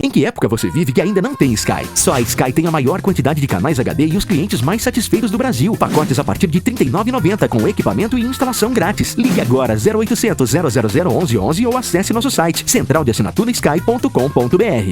Em que época você vive que ainda não tem Sky? Só a Sky tem a maior quantidade de canais HD e os clientes mais satisfeitos do Brasil. Pacotes a partir de R$ 39,90 com equipamento e instalação grátis. Ligue agora 0800 000 1111 ou acesse nosso site centraldeassinaturasky.com.br.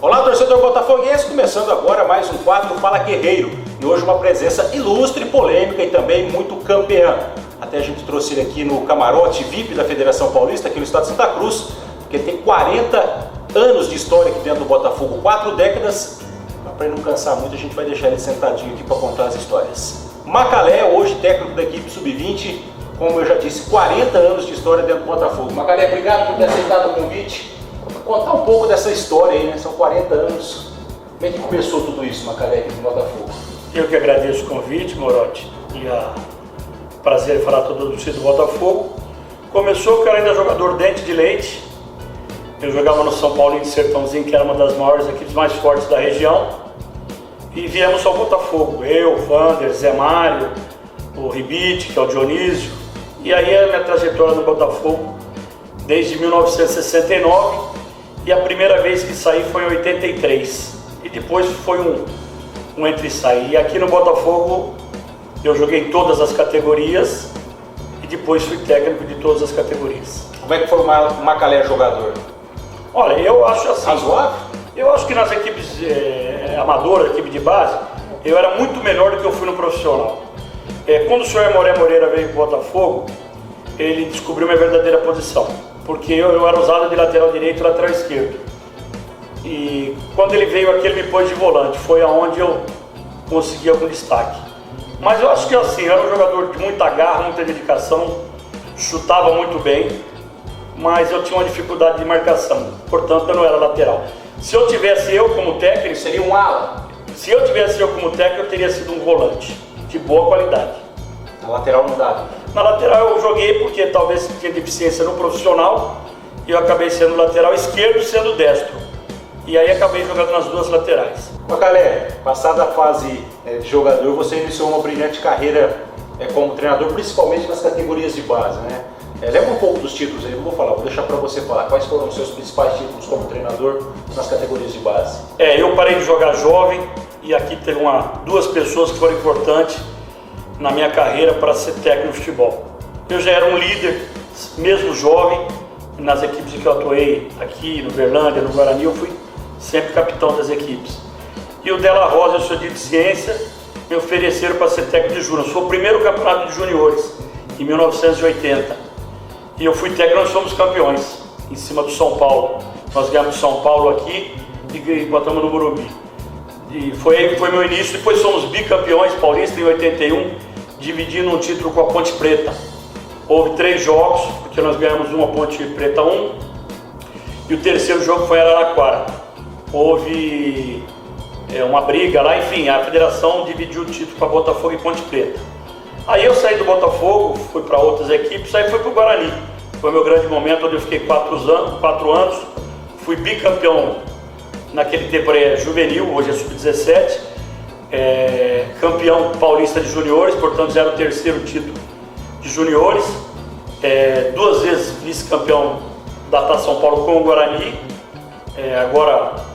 Olá, torcedor botafoguense, começando agora mais um quadro Fala Guerreiro. E hoje uma presença ilustre, polêmica e também muito campeã. Até a gente trouxe ele aqui no camarote VIP da Federação Paulista, aqui no estado de Santa Cruz, porque tem 40 anos de história aqui dentro do Botafogo, 4 décadas. Para ele não cansar muito, a gente vai deixar ele sentadinho aqui para contar as histórias. Macalé, hoje técnico da equipe Sub-20, como eu já disse, 40 anos de história dentro do Botafogo. Macalé, obrigado por ter aceitado o convite. Contar um pouco dessa história aí, né? São 40 anos. Como é que começou tudo isso, Macalé, aqui no Botafogo? Eu que agradeço o convite, Morotti, e prazer falar todo o torcedor do Botafogo. Começou que eu era ainda jogador dente de leite. Eu jogava no São Paulo de Sertãozinho, que era uma das maiores equipes mais fortes da região. E viemos ao Botafogo, eu, Vander, Zé Mário, o Ribite, que é o Dionísio. E aí a minha trajetória no Botafogo, desde 1969, e a primeira vez que saí foi em 83. E depois foi um entre e sair. E aqui no Botafogo eu joguei em todas as categorias e depois fui técnico de todas as categorias. Como é que foi o Macalé jogador? Olha, eu acho assim... Razoável? Eu acho que nas equipes amadoras, equipe de base, eu era muito melhor do que eu fui no profissional. Quando o senhor Aimoré Moreira veio para o Botafogo, ele descobriu minha verdadeira posição. Porque eu era usado de lateral direito e lateral esquerdo. E quando ele veio aqui, ele me pôs de volante. Foi aonde eu consegui algum destaque. Mas eu acho que assim, eu era um jogador de muita garra, muita dedicação, chutava muito bem, mas eu tinha uma dificuldade de marcação, portanto eu não era lateral. Se eu tivesse eu como técnico... Seria um ala? Se eu tivesse eu como técnico, eu teria sido um volante, de boa qualidade. Na lateral não dava? Na lateral eu joguei porque talvez tinha deficiência no profissional, e eu acabei sendo lateral esquerdo, sendo destro. E aí acabei jogando nas duas laterais. Macalé, passada a fase de jogador, você iniciou uma brilhante carreira como treinador, principalmente nas categorias de base, né? Lembra um pouco dos títulos aí, vou deixar para você falar. Quais foram os seus principais títulos como treinador nas categorias de base? Eu parei de jogar jovem e aqui teve duas pessoas que foram importantes na minha carreira para ser técnico de futebol. Eu já era um líder, mesmo jovem, nas equipes em que eu atuei, aqui no Berlândia, no Guarani, eu fui sempre capitão das equipes. E o Della Rosa, eu sou de ciência, me ofereceram para ser técnico de júnior. Foi o primeiro campeonato de juniores, em 1980. E eu fui técnico, nós fomos campeões, em cima do São Paulo. Nós ganhamos São Paulo aqui e botamos no Morumbi. E foi meu início, depois fomos bicampeões paulistas em 81, dividindo um título com a Ponte Preta. Houve 3 jogos, porque nós ganhamos uma Ponte Preta 1, e o terceiro jogo foi em Araraquara. Houve uma briga lá, enfim, a federação dividiu o título para Botafogo e Ponte Preta. Aí eu saí do Botafogo, fui para outras equipes, aí fui para o Guarani. Foi meu grande momento, onde eu fiquei 4 anos, fui bicampeão naquele tempo juvenil, hoje é sub-17, campeão paulista de juniores, portanto já era o terceiro título de juniores, 2 vezes vice-campeão da Taça São Paulo com o Guarani, agora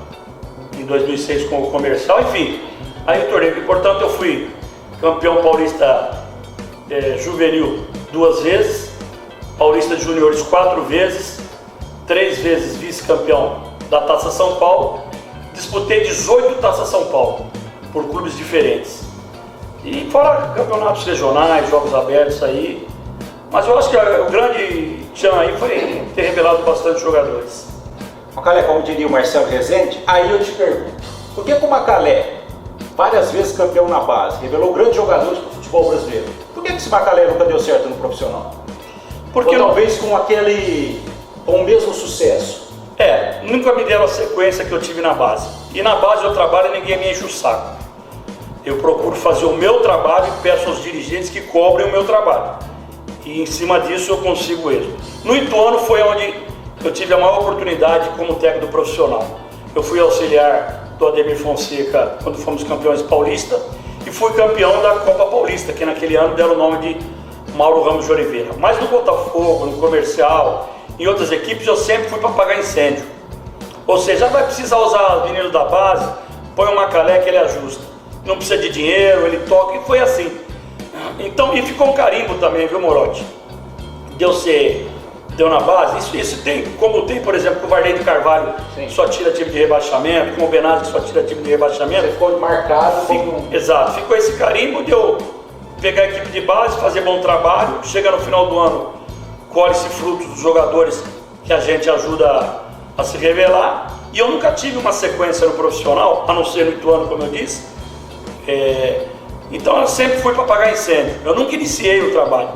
em 2006 com o Comercial, enfim, aí o torneio, portanto eu fui campeão paulista juvenil 2 vezes, paulista de juniores 4 vezes, 3 vezes vice-campeão da Taça São Paulo, disputei 18 Taça São Paulo, por clubes diferentes. E fora campeonatos regionais, jogos abertos aí, mas eu acho que o grande tchan aí foi ter revelado bastante jogadores. Macalé, como diria o Marcelo Rezende, aí eu te pergunto, por que o Macalé, várias vezes campeão na base, revelou grandes jogadores para o futebol brasileiro, por que esse Macalé nunca deu certo no profissional? Porque talvez com o mesmo sucesso. Nunca me deram a sequência que eu tive na base. E na base eu trabalho e ninguém me enche o saco. Eu procuro fazer o meu trabalho e peço aos dirigentes que cobrem o meu trabalho. E em cima disso eu consigo êxito. No Ituano foi onde eu tive a maior oportunidade como técnico profissional. Eu fui auxiliar do Ademir Fonseca quando fomos campeões paulista e fui campeão da Copa Paulista, que naquele ano deram o nome de Mauro Ramos de Oliveira. Mas no Botafogo, no Comercial, em outras equipes, eu sempre fui para apagar incêndio. Ou seja, vai precisar usar os meninos da base, põe o Macalé que ele ajusta. Não precisa de dinheiro, ele toca, e foi assim. Então, e ficou um carimbo também, viu, Morotti? Deu na base, isso tem, como tem, por exemplo, o Varley de Carvalho, que só tira time de rebaixamento, como o Benazzi, que só tira time de rebaixamento. Você ficou marcado. Exato, ficou esse carimbo de eu pegar a equipe de base, fazer bom trabalho, chega no final do ano, colhe-se frutos dos jogadores que a gente ajuda a se revelar. E eu nunca tive uma sequência no profissional, a não ser no Ituano, como eu disse. Então eu sempre fui para apagar incêndio. Eu nunca iniciei o trabalho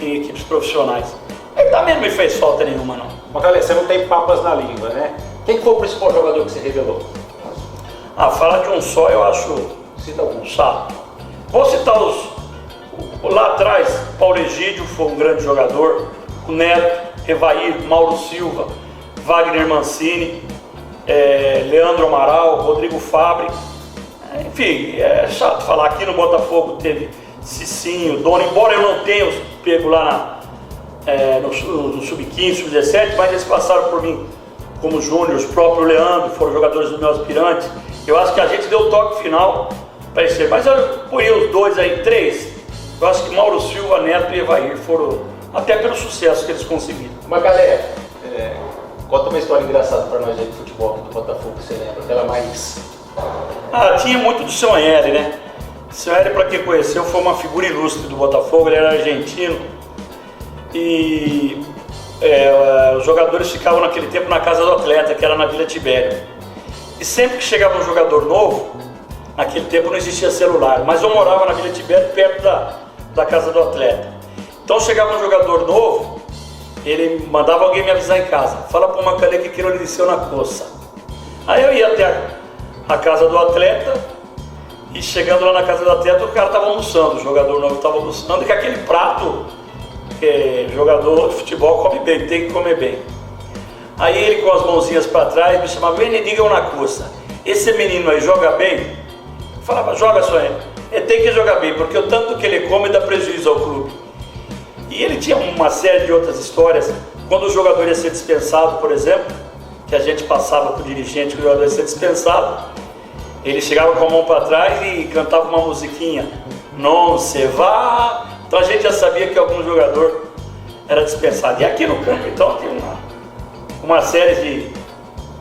em equipes profissionais. Ele também não me fez falta nenhuma, não. Macalé, você não tem papas na língua, né? Quem foi o principal jogador que você revelou? Falar de um só eu acho... Cita algum. Chato. Vou citar lá atrás, Paulo Egídio foi um grande jogador, o Neto, Evair, Mauro Silva, Wagner Mancini, Leandro Amaral, Rodrigo Fabre. Enfim, é chato falar. Aqui no Botafogo teve Cicinho, Dono, embora eu não tenha os pego lá no Sub-15, Sub-17, mas eles passaram por mim como júnior, os próprios Leandro, foram jogadores do meu aspirante. Eu acho que a gente deu o toque final para esse, mas eu ponhei os dois aí, três. Eu acho que Mauro Silva, Neto e Evair foram, até pelo sucesso que eles conseguiram. Macalé, conta uma história engraçada para nós aí de futebol aqui do Botafogo, que você lembra, aquela mais... Tinha muito do seu L, né? O seu L, para quem conheceu, foi uma figura ilustre do Botafogo, ele era argentino e os jogadores ficavam naquele tempo na casa do atleta, que era na Vila Tibério. E sempre que chegava um jogador novo, naquele tempo não existia celular, mas eu morava na Vila Tibério, perto da casa do atleta. Então chegava um jogador novo, ele mandava alguém me avisar em casa, fala para o Macalé que aquilo lhe desceu na coça. Aí eu ia até a casa do atleta, e chegando lá na casa do atleta, o cara estava almoçando, o jogador novo estava almoçando, e com aquele prato, jogador de futebol come bem, tem que comer bem. Aí ele com as mãozinhas para trás me chamava, vem e digam na coça, esse menino aí joga bem? Eu falava, joga só ele tem que jogar bem, porque o tanto que ele come dá prejuízo ao clube. E ele tinha uma série de outras histórias, quando o jogador ia ser dispensado, por exemplo, que a gente passava para o dirigente, que o jogador ia ser dispensado, ele chegava com a mão para trás e cantava uma musiquinha, não se vá. Então a gente já sabia que algum jogador era dispensado. E aqui no campo, então, tem uma série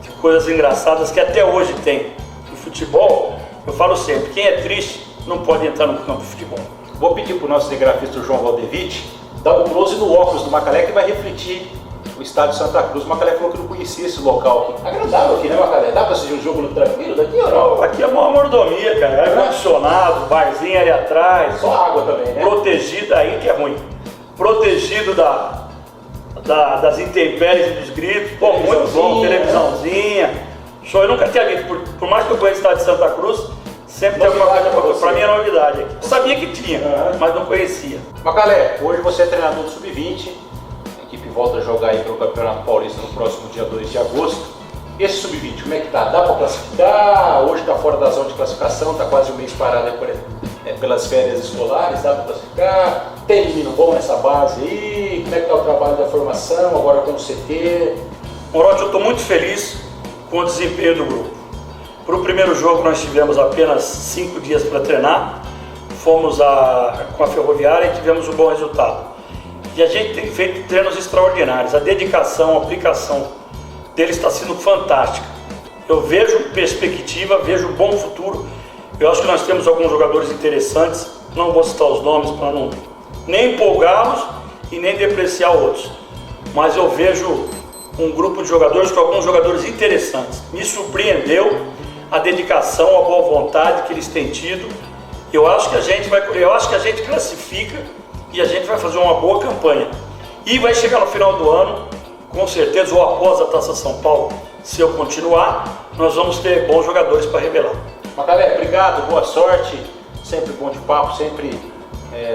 de coisas engraçadas que até hoje tem. No futebol, eu falo sempre, quem é triste não pode entrar no campo de futebol. Vou pedir para o nosso cinegrafista João Valdevite dar um close no óculos do Macalé, que vai refletir o estádio Santa Cruz. O Macalé falou que não conhecia esse local aqui. Agradável aqui, né, Macalé? Dá para assistir um jogo tranquilo daqui ou não? Aqui é uma mordomia, cara. Ar-condicionado, barzinho ali atrás. Só água também, né? Protegido, aí que é ruim. Protegido das intempéries e dos gritos. Pô, muito bom, televisãozinha. Show, eu nunca tinha visto. Por mais que eu conheça o estádio de Santa Cruz, sempre tem alguma coisa pra mim é novidade aqui. Eu sabia que tinha, mas não conhecia. Macalé, hoje você é treinador do Sub-20. A equipe volta a jogar aí pelo Campeonato Paulista no próximo dia 2 de agosto. Esse Sub-20, como é que tá? Dá para classificar? Hoje está fora da zona de classificação, está quase um mês parado aí pelas férias escolares, dá para classificar? Tem menino bom nessa base aí? Como é que está o trabalho da formação agora com o CT? Morotti, eu estou muito feliz com o desempenho do grupo. Para o primeiro jogo nós tivemos apenas 5 dias para treinar, fomos com a Ferroviária e tivemos um bom resultado. E a gente tem feito treinos extraordinários, a dedicação, a aplicação deles está sendo fantástica. Eu vejo perspectiva, vejo bom futuro. Eu acho que nós temos alguns jogadores interessantes, não vou citar os nomes para não nem empolgá-los e nem depreciar outros, mas eu vejo um grupo de jogadores com alguns jogadores interessantes. Me surpreendeu a dedicação, a boa vontade que eles têm tido. Eu acho que a gente classifica e a gente vai fazer uma boa campanha. E vai chegar no final do ano, com certeza, ou após a Taça São Paulo, se eu continuar, nós vamos ter bons jogadores para revelar. Macalé, obrigado, boa sorte, sempre bom de papo, sempre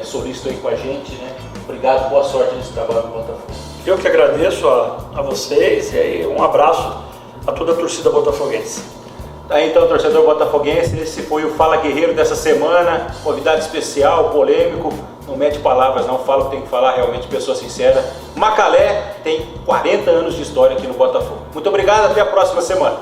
solícito aí com a gente, né? Obrigado, boa sorte nesse trabalho do Botafogo. Eu que agradeço a vocês e aí um abraço a toda a torcida botafoguense. Aí então, torcedor botafoguense, esse foi o Fala Guerreiro dessa semana, convidado especial, polêmico, não mede palavras não, fala o que tem que falar, realmente pessoa sincera. Macalé tem 40 anos de história aqui no Botafogo. Muito obrigado, até a próxima semana.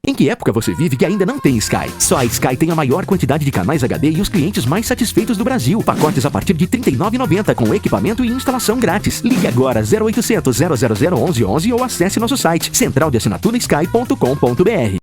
Em que época você vive que ainda não tem Sky? Só a Sky tem a maior quantidade de canais HD e os clientes mais satisfeitos do Brasil. Pacotes a partir de R$ 39,90 com equipamento e instalação grátis. Ligue agora 0800 000 1111 ou acesse nosso site centraldeassinaturas.sky.com.br.